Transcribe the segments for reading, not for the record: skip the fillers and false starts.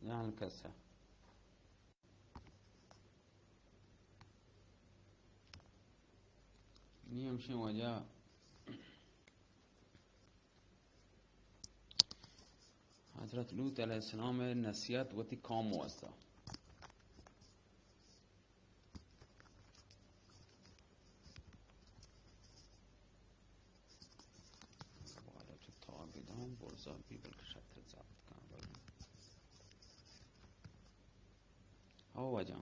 yani kasa ni همچین وجه حضرت لوط علیه السلام نصیحت وتی کام واسطه بالا تو تابیدان برزا بیبل که شکل ضبط کنم بگم ها وجه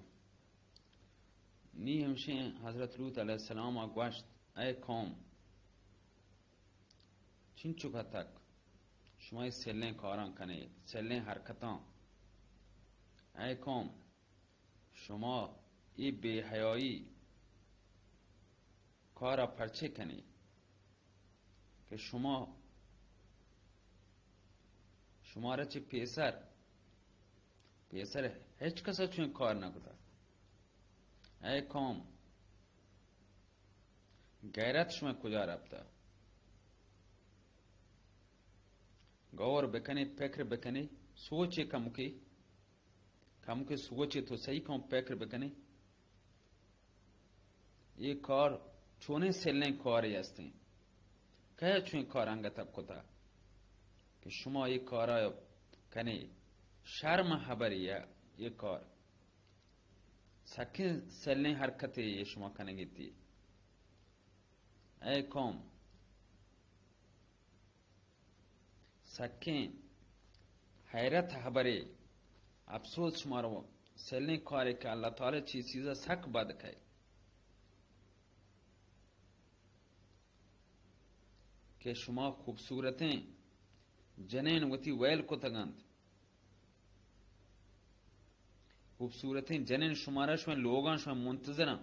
نی همچین حضرت لوط علیه السلام گوشت ای کام چین چوکا تک شما سلین کاران کنید سلین حرکتان ای کام شما ای بی حیایی کارا پرچه کنید که شما را چه پیسر هیچ کسا چون کار نکده ای کام غیرت شما کجا رفته گور بکنید فکر بکنید سوچی کم که سوچی تو صحیح کم فکر بکنید یہ کار چونه سلن کاری هستین که چون کار انگتب کتا که شما یہ کارا کنی شرم خبریه یہ کار سکن سلن حرکتی یہ شما کنگی تی ای قوم سکن حیرت خبری افسوس شما رو سلن کاری که اللہ تعالی چیزا سک بد که که شما خوبصورتیں جنین وتی ویل کو تگند خوبصورتیں جنین شما را شما لوگان شما منتظرن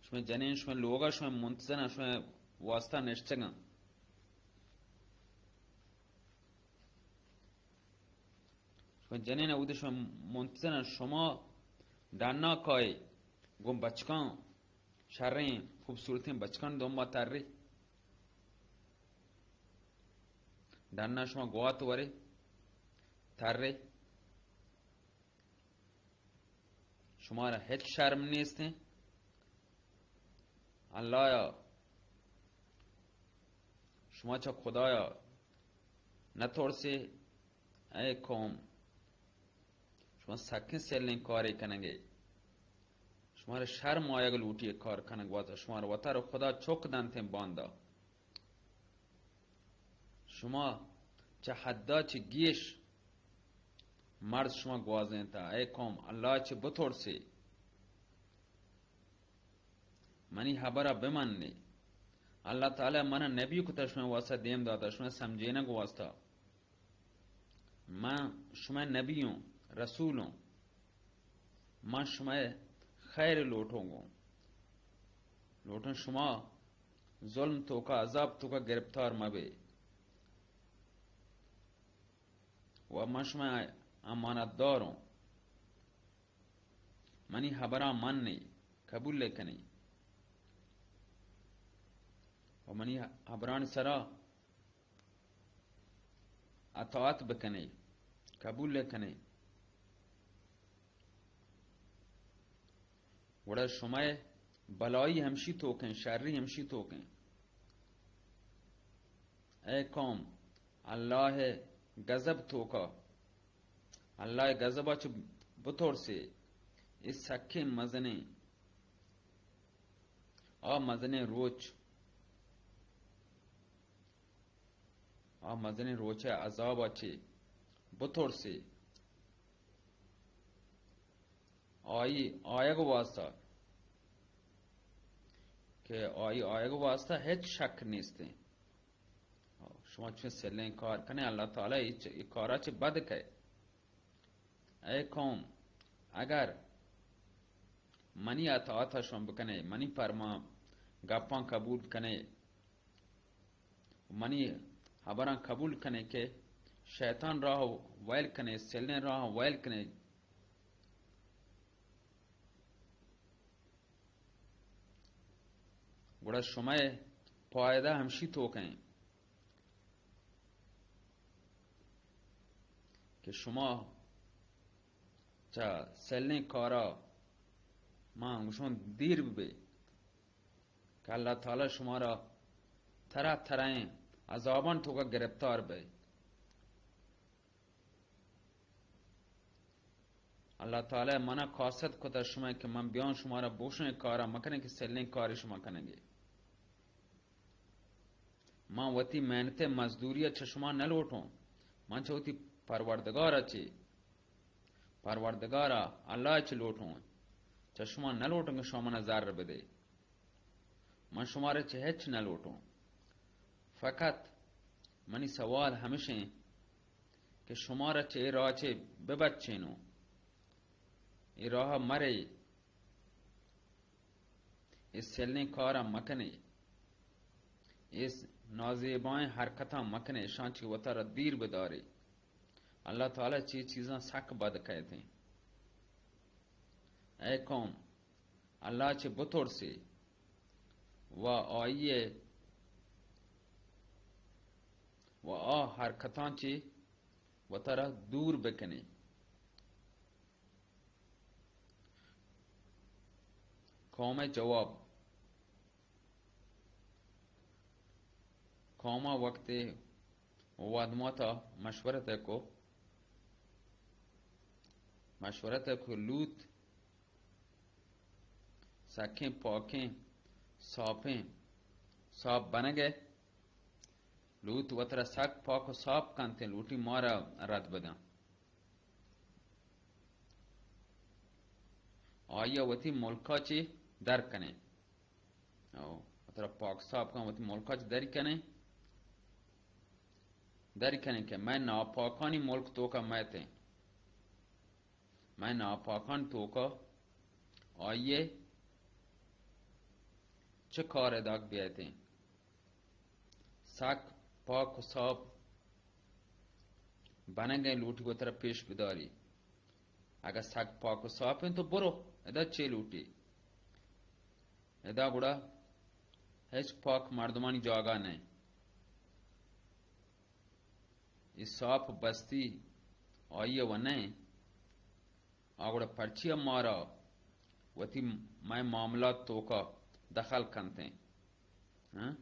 شما جنین شما لوگا شما منتظرن شما واسطه نشتگن شما جنین اوده شما منتظرن شما دانا کای گم بچکان شرین خوبصورتیں بچکان دوم تری دانا شما گوات وره تره شما را هیچ شرم نیستین الله یا شما چه خدایا نترسی ای قوم شما سکن سلین کاری کننگی شما را شرم آیگ لوٹی کار کننگ واسه شما را وطر خدا چوک دانتین باندا شما چه حدا چه گیش مرد شما گوازین تا ای قوم الله چه بترسی منی خبره بمنی اللہ تعالی من نبی کو شما واسطه دیم داده شما سمجھینا کو واسطه من شما نبیوں رسولوں من شما خیر لوٹوں گو لوٹن شما ظلم تو کا عذاب تو کا گرفتار مبے و من شما امانت داروں منی خبرہ من نہیں قبول لیکنی و منی خبران سرا اطاعت بکنی قبول لیکنی وڑا شما بلائی ہمشی توکن شری ہمشی توکن اے قوم اللہ غضب توکا اللہ غضبہ چھ بطور سے اس سکھے مزنے مزنے روچ عذاب اچھے بطور سے آیگ واسطہ که آیگ واسطه هیچ شک نیسته شما چه سلین کار کنه الله تعالی ای کارا چه بد که ای قوم اگر منی اطاعت شما بکنه منی فرما گپان قبول کنه منی خبران قبول کنه که شیطان راه ویل کنه سلین راه ویل کنه گوڑا شما پایده همشی توکن که شما چه سلین کارا ما گوشون دیر ببی که اللہ تعالی شما را طرح طرح عذابان تو کا گرفتار بی. اللہ تعالی منا قاصد کتا شما که من بیان شما را بوشن کارا مکنه که سلین کاری شما کنگی. من وتی محنت مزدوری چه شما نلوٹوں، من چه وتی پروردگارا چی پروردگارا اللہ چی لوٹوں چه شما نلوٹوں که شما من ضرر بده. من شما را چه هیچ نلوٹوں، فقط منی سوال همیشه که شما را چه راه چه ببچینو، ای راه مره، اس سلنی کارا مکنه، اس نازیبائیں حرکتاں مکنے شانچی وطا را دیر بداری. اللہ تعالی چیزاں سک بد کہتے ہیں. اے قوم اللہ چے بطور سے و آئیے و حرکتاں چے وطا را دور بکنے. قوم جواب قوما وقت وادماتا مشورت کو لوت سکیں پاکیں صافیں صاف بن گئے. لوت وطرہ سک پاک و صاف کنتے لوٹی مارا رد بدن. آیا وطی ملکا چی در کنے وطرہ پاک صاف کن وطی ملکا چی دری کنے کہ میں ناپاکانی ملک تو کا میتے، میں ناپاکان تو کا آئیے چه کار اداک بیاتے ہیں. سک پاک و صاف بنگے لوٹی کو طرف پیش بداری. اگر سک پاک و صاف ہیں تو برو ادا چه لوٹی ادا گوڑا ہیچ پاک مردمانی جاگا نہیں. اس صاف بستی آئیے و نہیں آگوڑا پرچی مارا وتی میں معاملات تو کا دخل کنتے ہیں.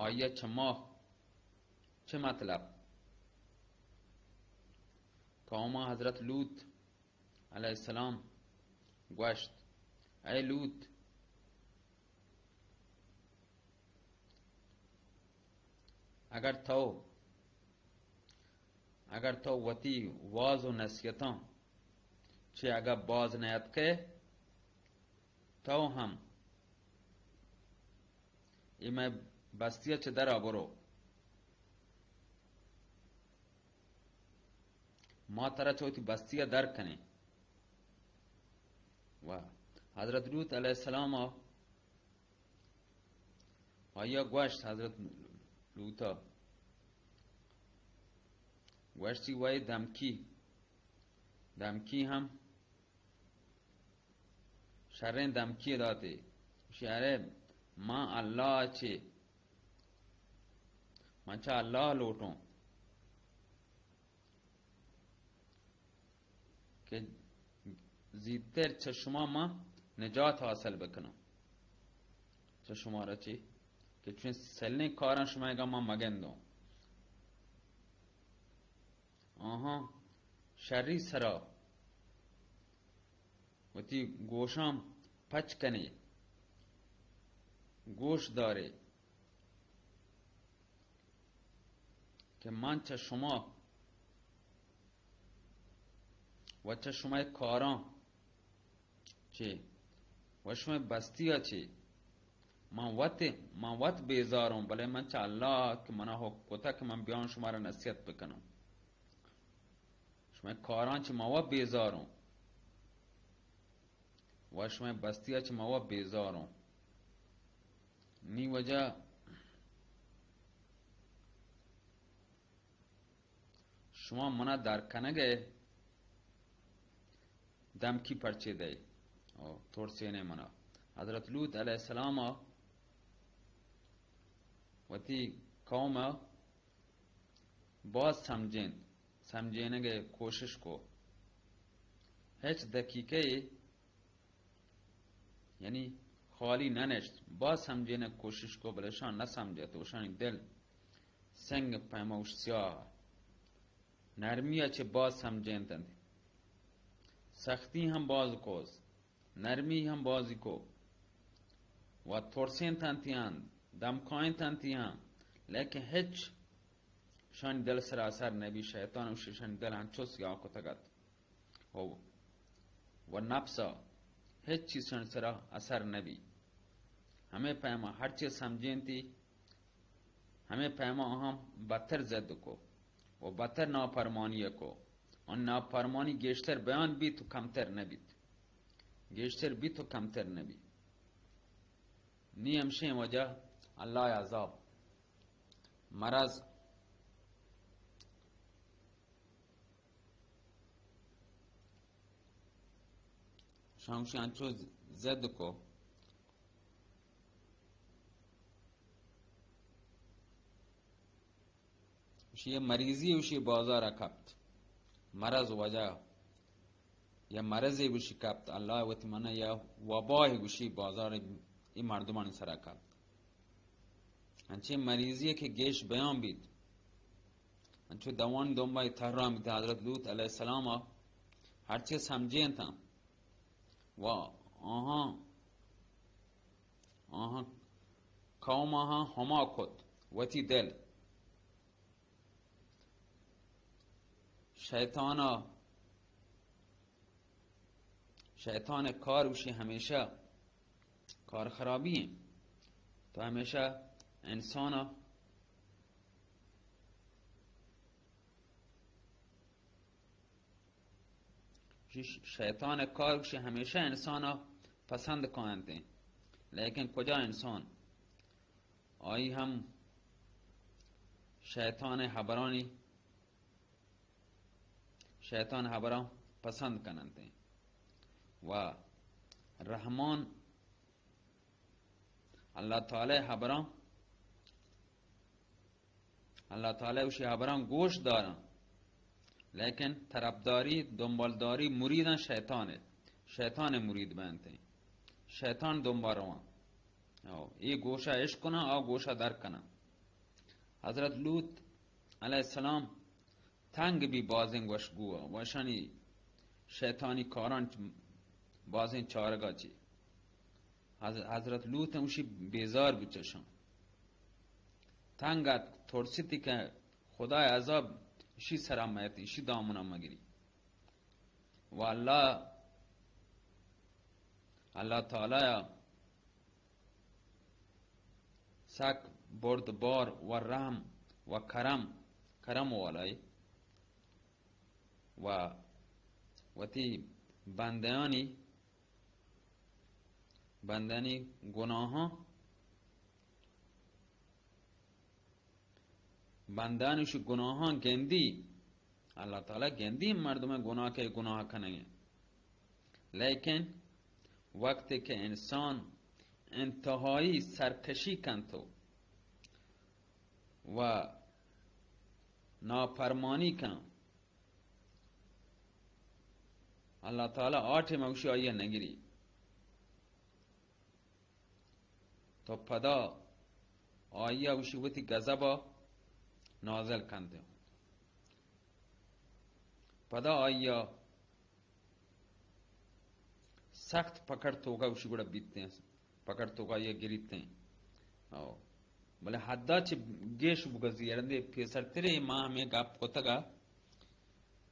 آیا چما چه مطلب قوما حضرت لوط علیہ السلام گوشت اے لوط اگر تو وتی واز و نصیحتاں چه اگر باز نیت کے تو ہم ای میں بستیا چه در برو ما ترا چوتی بستیا در کنے. و حضرت لوط علیہ السلام آیا گوشت حضرت لوطا گوشتی وی دمکی هم شرین دمکی داتے شہرے ماں اللہ چے منچا اللہ لوٹوں کہ زیدتر چشما ما نجات حاصل بکنم. چشما را چی که چون سلنی کارن شما اگه ما مگندم آها شری سرا و تی گوشام پچ کنی گوش داره که من چه شما و چه شما کاران چه و شما بستی ها چه من وقت بیزارم بله من چه الله که منو حکوتا که من بیان شما را نصیحت بکنم. شما کاران چه من وقت بیزارم و شما بستی ها چه من وقت بیزارم. نی وجه شما منا در کنگه دمکی پرچه ده ترسینه منا. حضرت لوط علیہ السلام وتی قوم باز समझने के कोशिश को हेच दकीके यानी खाली ननश्त बाज समझने की कोशिश को बलशान न समझे तो शान दिल संग पैमौशिया नरमी अच्छे बाज समझें तंद सख्ती हम बाज कोस नरमी हम बाजी को व थोड़सें तंतियान दमकाएं तंतियां लेकिन हेच शान दिल सरासर नबी शैतान उसी शान दिल अंचोस या को तगत हो व नफ्सा हेच चीज शान सरा असर नबी हमें पैमा हर चीज समझें थी हमें पैमा हम बत्तर जद को वो बत्तर नाफरमानी को और नाफरमानी गेश्तर बयान भी तो कमतर नबी गेश्तर भी तो कमतर नबी नियम शे वजह अल्लाह अज़ाब मरज शांचो जद को उशी मरीजी उशी बाजार कप्त मरज वजह या मरज़े उशी कप्त अल्लाह वतमना या वबाह उशी बाजार ई मर्दमान सरा कप्त अंचे मरीजी के गेश बयान बीत अंचो दवान दोंबा इतहराम थे हजरत लूत अलैहिस्सलाम हर चीज समझें था वाह आहा कौम आहा हमा खुद वती दिल शैतान कार उसे हमेशा कार खराबी है तो हमेशा इंसान शैतान कार उसे हमेशा इंसान पसंद करते हैं लेकिन कुजा इंसान आई हम शैतान हबरा पसंद करते हैं व रहमान अल्लाह ताला उसे हबरा गोश दारा लेकिन तरफदारी दुम्बलदारी मुरीदा शैतान मुरीद बनते हैं शैतान दुम्बारवा ये गोशा इश्क ना और गोशा दर कना हजरत लूत अलैहिस्सलाम तंग भी बाजें वशगुआ वशानी शैतानी कारान बाजें चारगा ची हजरत लूत उसी बेजार बिचशां तंगात थोड़ी सी का खुदा अज़ाब इसी सरामत इसी दामना मगिरी व अल्लाह ताला सक बुर्दबार व रहम व करम वालाई व वती बंदानी गुनाह गेंदी अल्लाह ताला गेंदी मर्द में गुनाह के गुनाह करेंगे लेकिन वक्त के इंसान इंतहाई सरकशी कंतो व नाफरमानी का अल्लाह ताला 8 मौशी आइया नगिरी तो पदा आइया उशिवती गजबा नाजल कंते पदा आइया सख्त पकड़ तोगा उसी गुड़ा बीतते हैं पकड़ तोगा ये गिरीते हैं बोले हद्दा च गेश बुगजी रंदे फेसर तेरे मां हमें गप कोतगा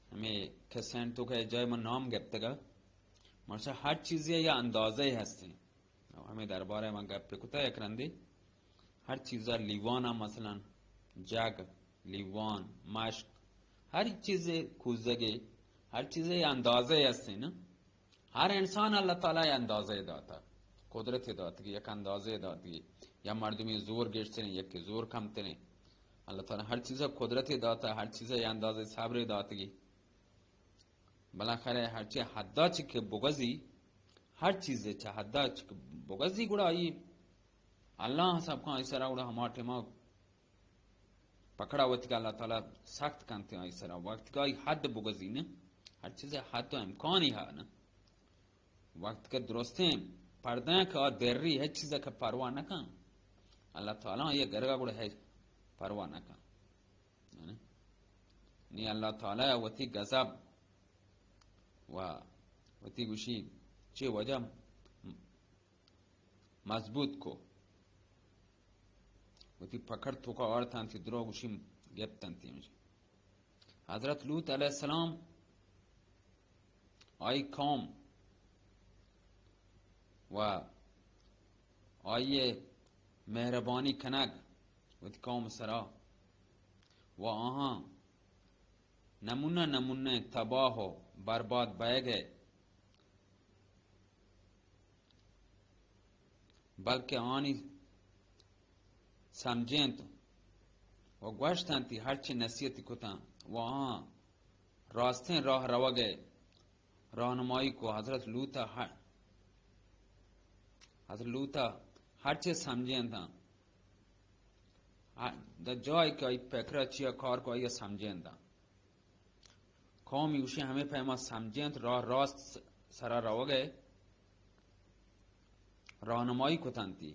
हमें खसेंट तो का जय मन नाम गप्तगा मरसा हर चीजें या अंदाजे हस्ते हमें दरबार में गप पे कुता एक रंदे हर चीजा लीवाना मसलन जाग लीवान माश्क हर चीजें खुजगे हर चीजें अंदाजे हस्ते ना हर इंसान अल्लाह ताला ये अंदाजे दाता कुदरत दातगी एक अंदाजे दातगी या मर्दमी जोर गेटते नहीं एक जोर कमते नहीं अल्लाह ताला हर चीज़ कुदरत दाता हर चीज़ ये अंदाजे साबरे दातगी भला खरे हर चीज हद्दा चिक बुगजी हर चीज़ चा हद्दा चिक बुगजी गुड़ा आई अल्लाह सब का इसरा गुड़ा हमारे माँ पकड़ा वक्त का अल्लाह ताला सख्त करते हैं इस तरह वक्त का हद बुगजी ने हर चीज़ हद तो इम्कान ही है ना वक्त के दुरुस्त हैं पर्दा का देर रही है चीज़ का परवाह न का अल्लाह ताला ये गरगा गुड़ है परवाह न का ni Allah Ta'ala ya wati gazab wa wati gushi ce wajen mazbut ko wati pakar to ka और tanti dro gushi get tanti मुझे हजरत लूत अलैहिस्सलाम आई कौम व आइए मेहरबानी कनग वती कौम सरा व आहा नमूना नमूने तबाह हो बर्बाद बह गए बल्कि आनी समझें तो वह गोश्तन थी हर ची नसीहत कुता वहाँ रास्ते राह रवा गए रहनुमाई को हजरत लूता हर चीज समझें था द जॉय का पैकरा चिया कार को ये समझें था कौम यूशी हमें पैमा समझें तो रास्त सरा रवा गए रहनुमाई को तंती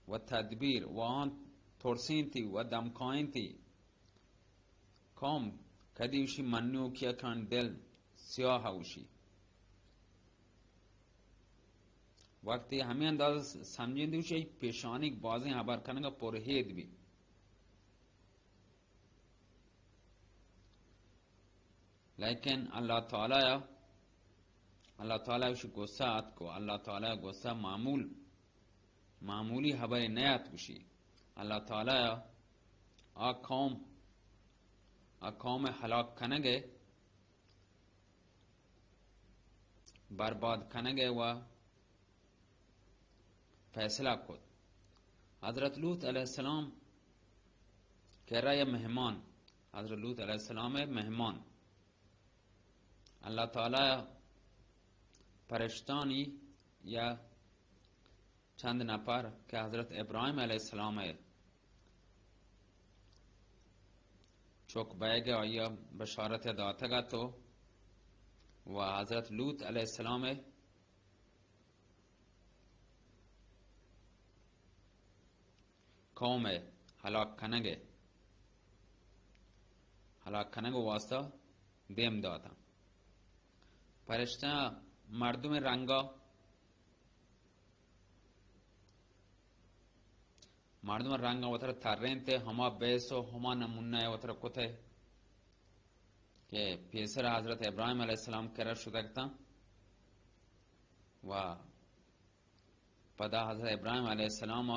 व तदबीर वहाँ थोड़सीन थी व दमकाइन थी कौम कदी उशी मन्नू किया खान दिल स्याह उशी वक्त हमें अंदाज समझें दी उशी पेशानी बाजें हबार करने का पुरहेद भी लेकिन अल्लाह ताला उशी गुस्सा आत को अल्लाह ताला गुस्सा मामूली हबारे नयात उशी अल्लाह ताला आ कौम हलाक कनगे बर्बाद कनगे व फैसला खुद हजरत लूत अलैहिस्सलाम कह रहा है मेहमान हजरत लूत अलैहिस्सलाम है मेहमान अल्लाह ताला फरिश्तानी या चंद नफर के हजरत इब्राहिम अलैहिस्सलाम है चौक बह गया और यह बशारत दातगा तो वह हजरत लूत अलैहिस्सलाम है कौम है हलाक खनगे वास्ता देम दाता फरिश्ता मर्दों में रंगा वतर थर्रें थे हमा बेसो हमा नमुन्ना है वतर कुथे के पेसर हजरत इब्राहिम अलैहिस्सलाम कर शुदकता व पदा हजरत इब्राहिम अलैहिस्सलाम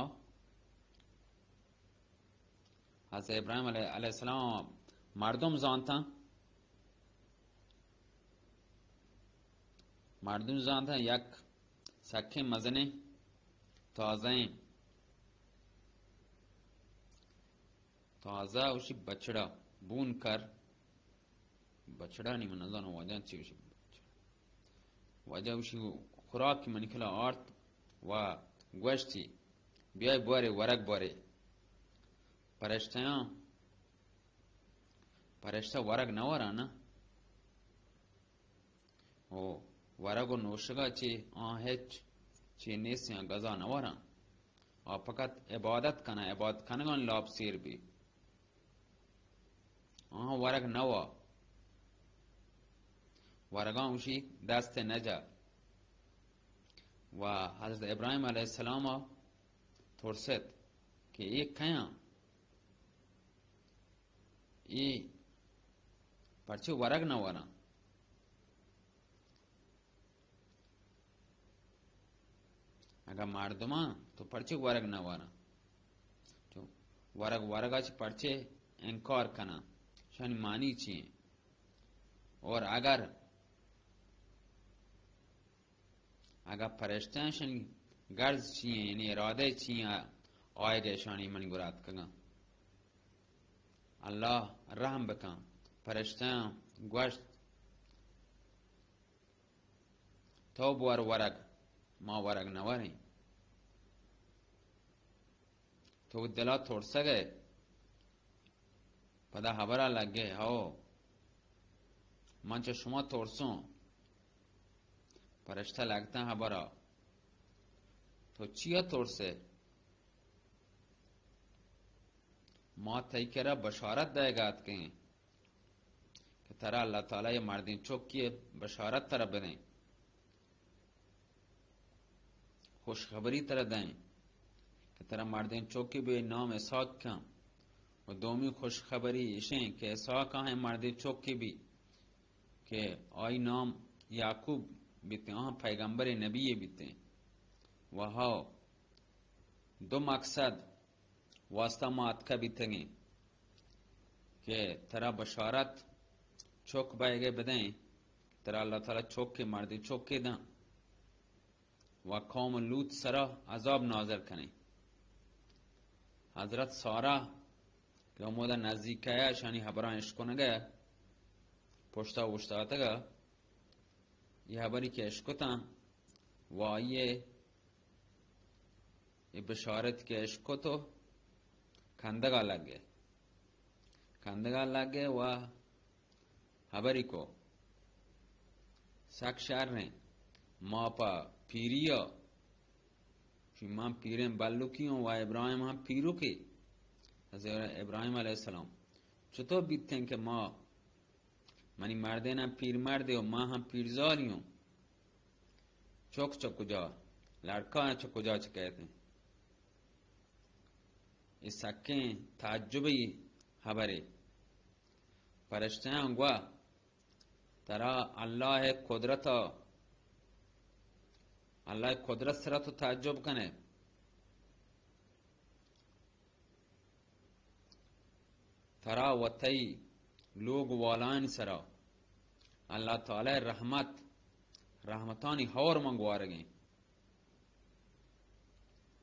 मर्दों जानता यक सखे मजने ताजा उसी बछड़ा बून कर बछड़ा नहीं मन जानो वजह ची उसी वजह उसी खुराक की मनिकला आर्त व गोश्ती ब्याय बोरे वरक बोरे परिश्ता वरक नवरा ना ओ वरगो नोशगा ची हेच ची नेसिया गजा नवरा और फकत इबादत कनगन लाभ सीर भी वरग नवा वरगा उशी दस्त नजा व हजरत इब्राहिम अलैहिस्सलाम थोड़सेत कि एक खया ये पर्चे वरग नवरा अगर मर्दमा तो पर्चे वरग नवरा तो वरगा च पर्चे इनकार कना शानी मानी चाहिए और अगर फरिश्ता शानी गर्ज चाहिए यानी इरादे चाहिए आए गए शानी मनी गुरात कगा अल्लाह रहम बका फरिश्ता गोश्त तो वरग माँ वरग नवरें तो تو دلا ترسه گئے پدا خبره لگه هاو من چه شما ترسون فرشته لگتا خبره تو چیا ترسه ما تایی کرا بشارت دائگات کہیں کہ ترا اللہ تعالی یہ مردین چوک کی بشارت ترا بدیں خوشخبری ترا دیں کہ ترا مردین چوک کی بے نام اسحاق کھاں و دومی خوشخبری اشیں کہ اسحاق ہیں مردین چوک کی بھی کہ آئی نام یعقوب بیتے آہاں پیغمبر نبی بیتے وہاں دو مقصد واسطہ مات کا بیتے گئے کہ ترا بشارت چوک بائے گئے بدیں ترا اللہ تعالی چوک کے مردی چوک کے داں و قوم لوت سرا عذاب نازل کریں حضرت سارا کہ امودا نزدیک ہے شانی حبران عشقو نگیا پشتا وشتا آتا گا یہ حبری کے عشقو تا و آئیے یہ بشارت کے عشقو تو کندگا لگ گئے کندگا لگ گئے و حبری کو سک شہر رہیں ما پا پیریا چی ما پیریں بلو کیوں و ابراہیم ہم پیرو کی حضرت ابراہیم علیہ السلام چطور بیتے ہیں کہ ما منی مردینا پیر مردے و ما ہم پیرزاریوں چوک چوک جا لڑکا چوک جا چکہتے ہیں اس سکیں تعجبی خبریں فرشتیاں گوا ترا اللہ قدرت اللہ قدرت سرا تو تعجب کنے ترا وطی لوگ والان سرا اللہ تعالی رحمتانی ہور منگوار گئیں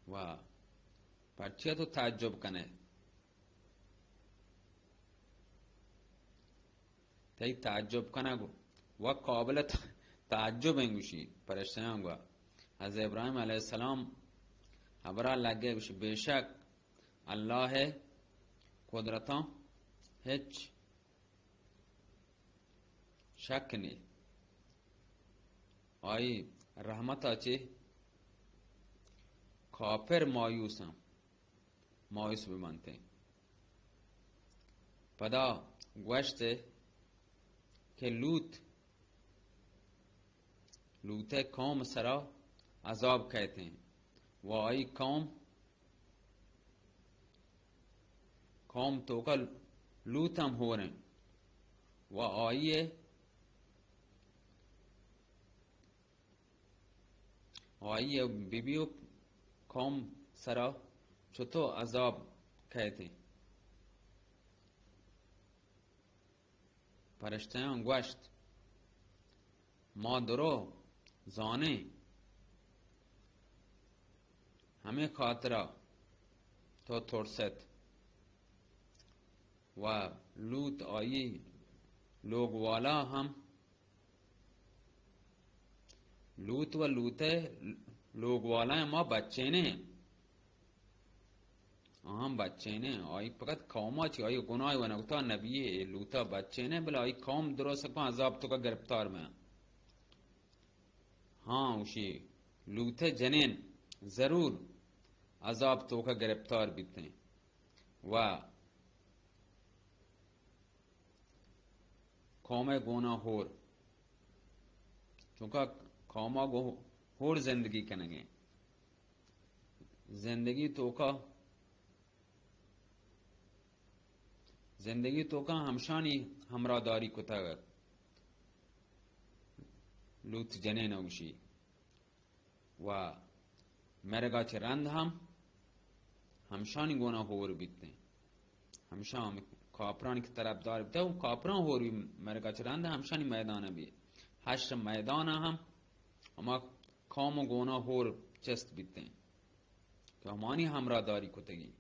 و پرچے تو تعجب کنے تی تعجب کنا گو و قابل تعجب ہیں گوشی پرشتیاں گوا حضرت ابراہیم علیہ السلام خبرہ لگے گوشی بے شک اللہ ہے قدرتاں ہچ شک نہیں آئی رحمت آچے کافر مایوس ہیں مایوس بھی مانتے ہیں پدا گوشتے کہ لوت قوم سرا عذاب کہتے ہیں وہ آئی قوم تو کل لوت ہم ہو رہے ہیں وہ آئیے بیبیو قوم سرا چھتو عذاب کہتے ہیں فرشتیاں گوشت ما درو زانے ہمیں خاطرہ تو ترست و لوت آئی لوگ والا ہم لوت و لوتے لوگ والا ہیں ما بچے نے ہم بچے نے آئی فقط قوما چی آئی گناہ و نگتا نبی لوتا بچے نے بلا آئی قوم درو سکتا عذاب تو کا گرفتار میں ہاں اسی لوتے جنین ضرور عذاب تو کا گرفتار بیتے ہیں و قوم گونا ہور چونکہ قوما گو ہور زندگی کنگے زندگی تو کا ہمشانی ہمراہ داری کو تا لوت جنے نوشی و مرگا چه رند ہمشانی گونا ہور بیتے ہیں ہمشان کافران کی طرف دار بیتے ہیں کافران ہور بھی مرگا چه رند ہمشانی میدان بھی حشر میدان ہما قوم گونا ہور چست بیتے ہیں کہ ہمانی ہمراہ داری کو تگی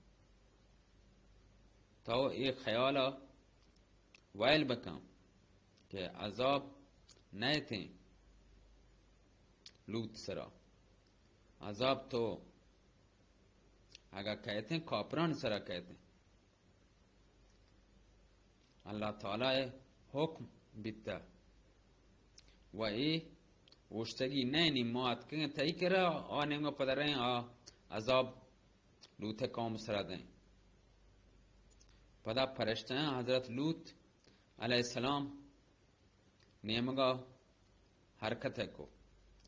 تو ایک خیال وائل بکم کہ عذاب نئے تھے لوت سرا عذاب تو اگر कहते हैं कापरान सरा कहते हैं अल्लाह ताला हुक्म बिता वही उष्टगी नहीं मात के तई करा आने को पता रहे अजाब लूत कौम सरा दें पदा फरिश्ते हैं हजरत लूत अलैहिस्सलाम नेमगा हरकत है को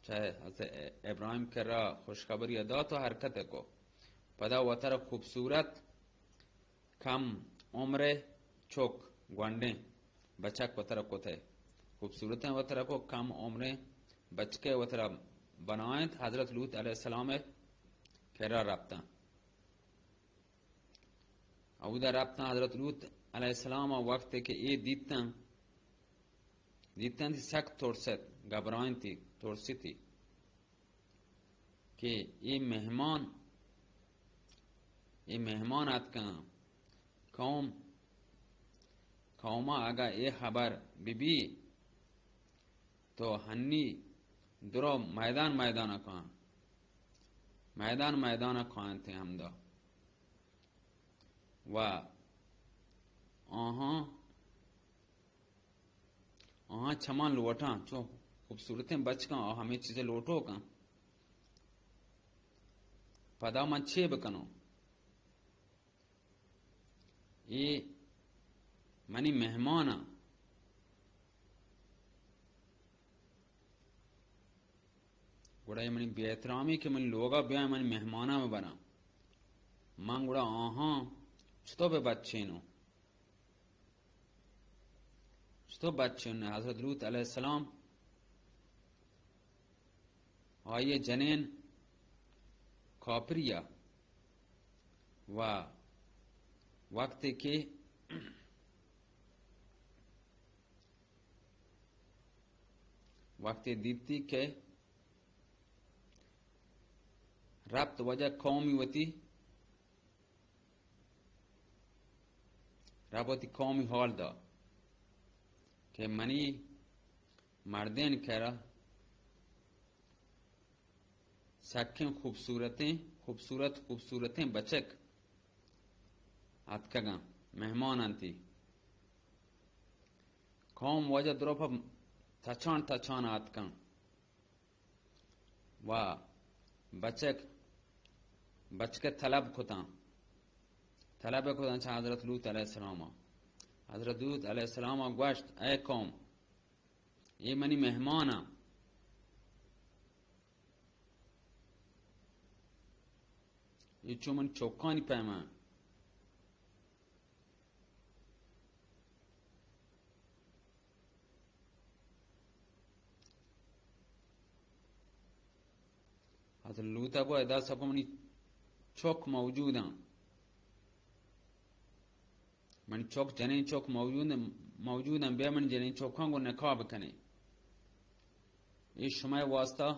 चाहे हजरत इब्राहिम करा खुशखबरी अदा तो हरकत है को पदा वतर खूबसूरत कम उम्र चौक ग्वांडे बचक वतर को थे खूबसूरत वतर को कम उम्र बचके वतर बनाए हजरत लूत अलैहिस्सलाम करा रब्ता अवुदा रब्ता हजरत लूत अलैहिस्सलाम वक्त के ये दीता थी सख्त तोड़सत घबराइन थी तोड़सी थी कि ये मेहमान आत का कौमा आगा ये खबर बीबी तो हन्नी दुरो मैदान खान थे हमदा व छमान लोटा चो खूबसूरतें बच का हमें चीजें लोटो का पदा मन छेब कनो ये मनी मेहमान गुड़ा ये मनी बेहतरामी के मनी लोगा ब्याह मनी मेहमाना में बना मां गुड़ा चतो पे बच्चे नो चतो बच्चे ने हजरत लूत अलैहिस्सलाम आइए जनेन खापरिया व वक्त के वक्त दीप्ति के रब्त वजह कौमी वती रबती कौमी हॉल दा के मनी मर्देन करा सख्यम खूबसूरतें बचक आतकगा मेहमान अंती कौम वजह द्रोप तछान आतकं वा बचके तलब खुता छा हजरत लूत अलैहिस्सलाम गोश्त ए कौम ये मनी मेहमान ये चुमन चौकानी पैमा हजरत लूत अबो अदा सब मनी चौक मौजूद हैं मन चौक जने चौक मौजूद हैं बे मन जने चौकों को नकाब कने इस समय वास्ता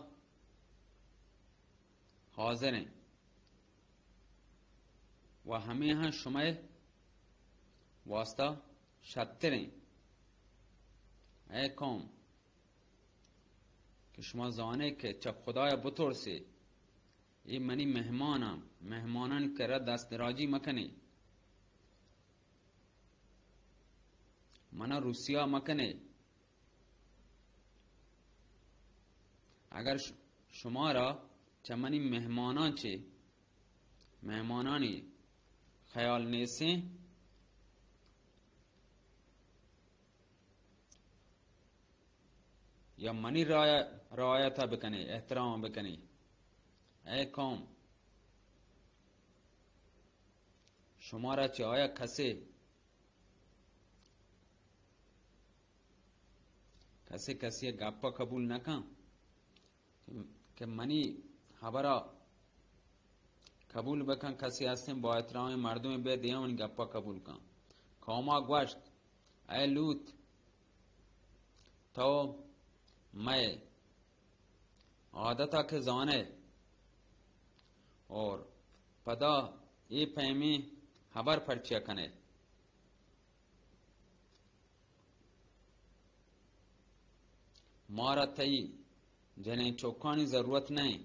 हाजिर हैं वह हमें यहाँ समय वास्ता शत्तर हैं ऐ कौम कि शुमा जाने के चब खुदाया बुतोर से ये मनी मेहमानन करा दस्तराजी मकने मना रूसिया मकने अगर शुमारा चमनी मेहमानानी ख्याल ने से या मनी रायता बकने एहतराम बकने ऐ कौम शुमारा चाया खसे गप्पा कबूल न का कि मनी हबरा कबूल बका खसे हस्ते बातराव मर्दों में बे दिया गप्पा कबूल का कौमा गोश्त ऐ लूत तो मैं आदता के जाने और पदा ये पैमी खबर पर्चिया कने मारा तई जने चौकानी जरूरत नहीं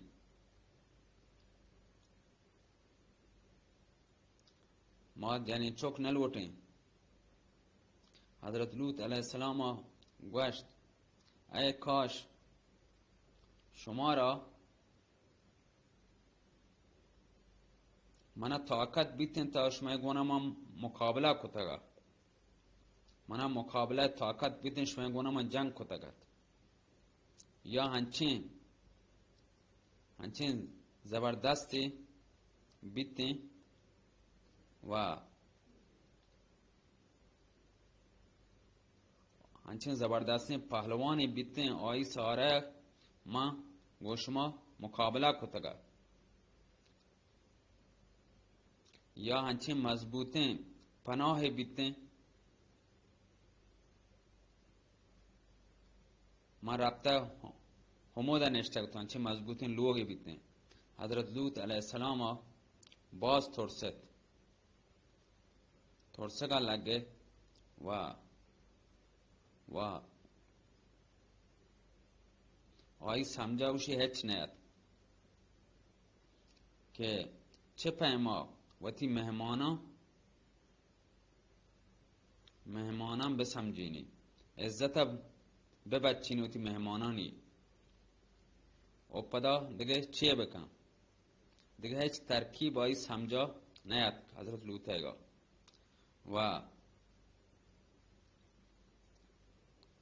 ما یعنی چوک نلوٹیں. حضرت لوط علیہ السلام گوشت ای کاش شما را منا طاقت بیتین تا شما گونه من مقابله کتگا. منا مقابله طاقت بیتین شما گونه من جنگ کتگد. یا هنچین زبردستی بیتین و هنچین زبردستی پهلوانی بیتین آئی ساره ما گوشما مقابله کتگا. یا هنچین مضبوطین پناه بیتین ما رابطه همودا نشته تو هنچین مضبوطین لوگی بیتین. حضرت لوط علیہ السلام باز ترسگا لگے و آئی سمجھاوشی هیچ نیت که چه پیما وتی مهمانان بسمجینی عزت ببچینی وتی مهمانانی و پدا دیگه چیه بکن دیگه هیچ ترکیب آئی سمجھا نیت حضرت لوطه گا و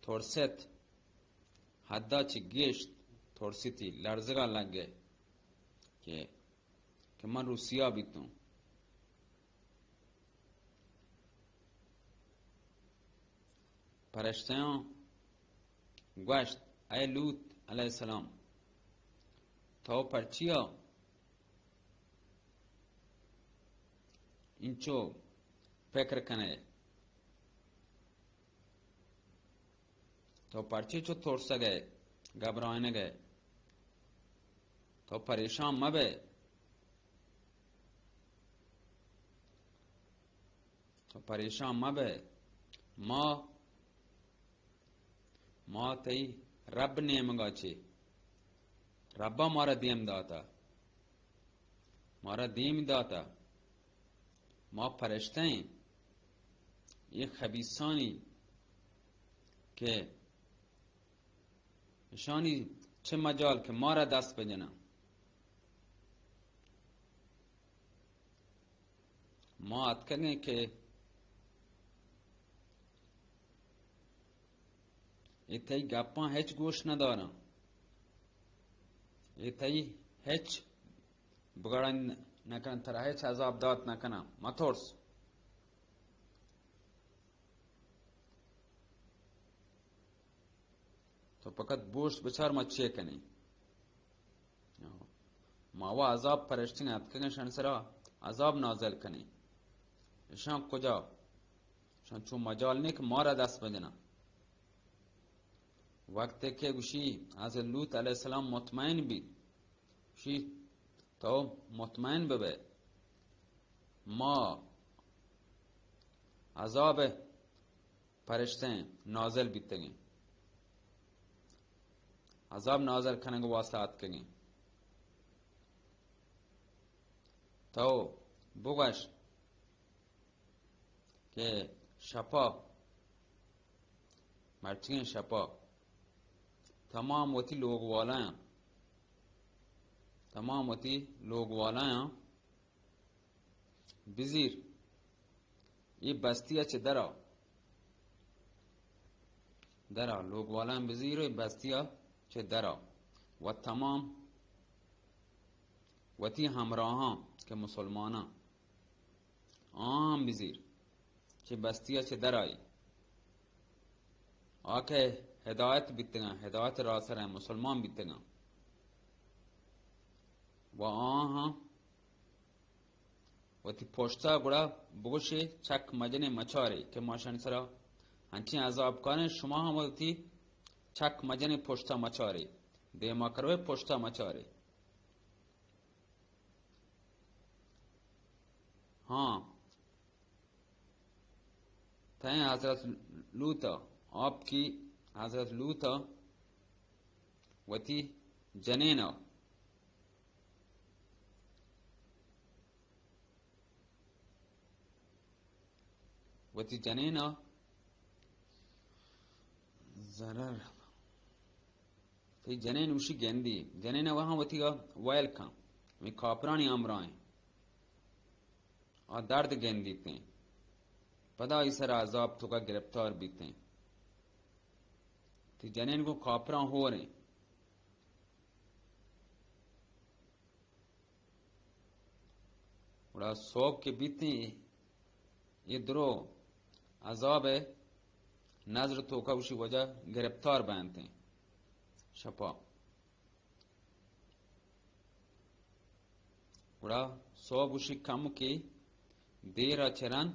ترست حدا چی گشت ترسیتی لرزگا لگه که من روسیا بیتون. پرشتیان گوشت ای لوط علیہ السلام تو پرچیا اینچو فکر کنه تو پرچی چو ترسه گئے گبرائنه گئے تو پریشان مبه ما تی رب نیمگا چی ربا مارا دیم داتا ما پرشته ہیں یہ خبیثانی که نشانی چه مجال که ما را دست بجنن. ما اتکنه که ایتایی گپان هیچ گوش ندارن ایتایی هیچ بگران نکن ترا هیچ عذاب داد نکنم ما ترس. تو فقط بوشت بچار ما چیه کنی ما و عذاب پرشتین اتکنه شن سرا عذاب نازل کنی شان کجا شان چون مجال نیک ما را دست بدنه. وقتی که گوشی از لوط علیہ السلام مطمئن بید گوشی تو مطمئن ببه ما عذاب پرشته نازل بیتگیم عذاب نازل کنگ واسطات کنگیم تو بگوش که شپا مرچین شپا تمام وتی لوگ والا ہیں بزیر یہ بستیہ چه درا لوگ والا ہیں بزیر و بستیہ چه درا و تمام وتی همراهان که مسلمانان آم بزیر چه بستیہ چه درایی آکه هدایت بیتگن هدایت راسر ہیں مسلمان بیتگن و آها و تی پشتا گڑا بگوشی چک مجن مچاری که ماشن سرا هنچین عذاب کنه شما هم و تی چک مجن پشتا مچاری دیما کروه پشتا مچاری. हाँ تین حضرت لوطا आपकी हजरत लूता वती जनेना वती जनेना जरर ती जनेन उशी गेंदी जनेना वहां वती का वैल का मैं कापरानी आमराएं और दर्द गेंदी ते पदा इसर आजाब तो का गिरफ्तार बीते ती जनेन को कापरा हो रहे बड़ा शौक के बीते ये द्रो अजाब है नजर तो का उसी वजह गिरफ्तार बनते शपा बड़ा सौब उसी कम की देर चरण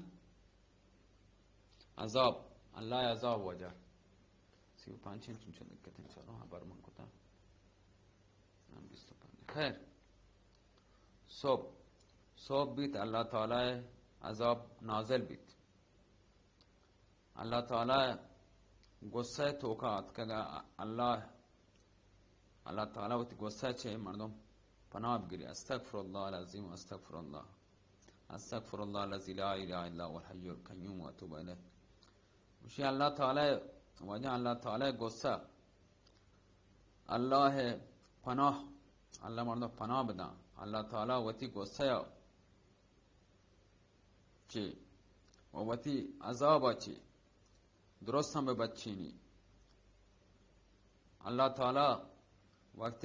अजाब अल्लाह अजाब वजह सी पांच कहते हैं चलो हाँ बर्मन को था खैर सौब सौब बीत अल्लाह ताला अजाब नाजिल बीत अल्लाह ताला गुस्सा तोका अतकगा अल्लाह ताला वती गुस्सा छे मर्दम पनाह गिरी अस्तगफिरुल्लाह अलअज़ीम अस्तगफिरुल्लाह अस्तगफिरुल्लाह अल्लज़ी ला इलाहा इल्ला हुवल हय्युल क़य्यूम व अतूबु इलैह उसी अल्लाह ताला वजह अल्लाह ताला गुस्सा अल्लाह है पनाह अल्लाह मर्दम पनाह बदा अल्लाह ताला वती गुस्सा चे वती अजाब चे दुरुस्त हम बच्चीनी अल्लाह ताला वक्त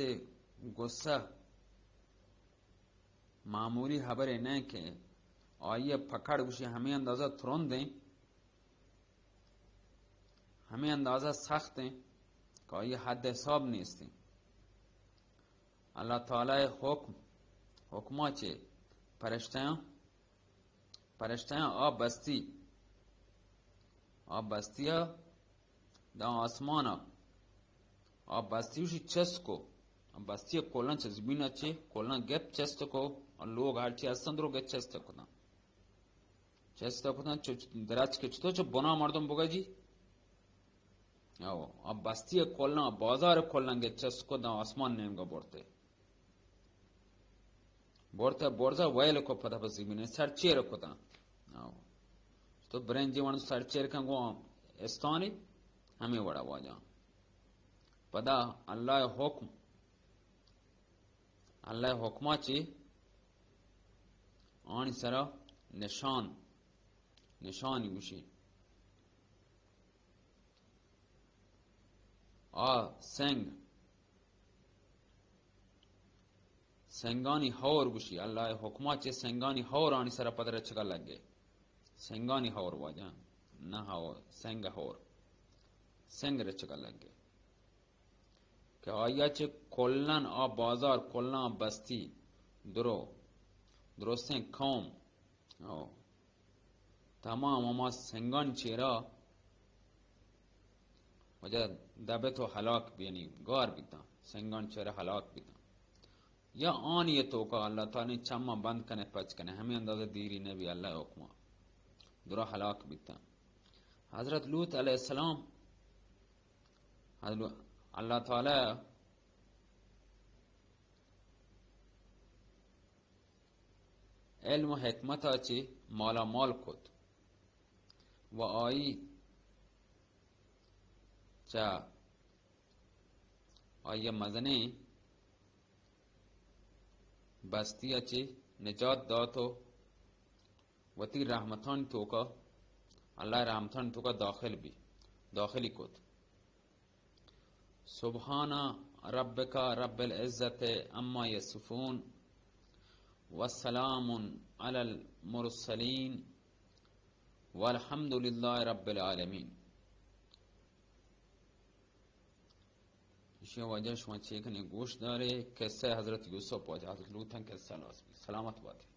गुस्सा मामूली खबरें न के आइए पकड़ उसे हमें अंदाजा तुरंत दें हमें अंदाजा सख्त दें कि ये हद हिसाब नहीं इसते अल्लाह ताला हुक्मा चे परश्तायां आप बस्तिया दा आसमाना आप बस्ती उसी चेस्ट को बस्ती कोलन चे जमीन अच्छे कोलन गेप चेस्ट को और लोग हर चीज असंद्रो गेप चेस्ट को ना चेस्ट को ना दराज के चो बना मर्दम बोगा जी आओ अब बस्ती कोलना बाजार कोलन गेप चेस्ट को ना आसमान नेम का बोर्ता वैल को पता बस जमीन सरचेर को ना आओ तो ब्रेन जीवन सरचेर का गो स्थानी हमें बड़ा वाजा पदा अल्लाह हुक्मा ची आनी सरा निशान उशी सेंगानी हौर उशी अल्लाह हुक्मा ची सेंगानी हौर आनी सरा पदर चका लगे सेंगानी हौर वाजा ना हौर सेंग हौर सेंग रचका लगे कि आया चे कोलन आ बाजार कोलन आ बस्ती दुरुस्ते कौम तमाम अमा सेंगान चेरा वजह दबे तो हलाक भी यानी गार बीता सेंगान चेरा हलाक बीता या आन ये तो का अल्लाह ताला ने चम्मा बंद कने पच कने हमें अंदाजा दीरी ने भी अल्लाह हुक्मा दुरा हलाक बीता हजरत लूत अलैहिस्सलाम अल्लाह ताला इल्म हिकमत चे माला माल खुद व आई चा आया मजने बस्ती चे निजात दातो वती रहमतान तो का अल्लाह रहमतान तो का दाखिली खुद सुबहाना रब्बिका रब्बिल इज्जत अम्मा यसिफून वस्सलामुन अलल मुरसलीन वल्हम्दुलिल्लाहि रब्बिल आलमीन इसी वजह शुमा चेक ने गोश दारे कैसे हजरत यूसुफ और हजरत लूत के सलामत बात है।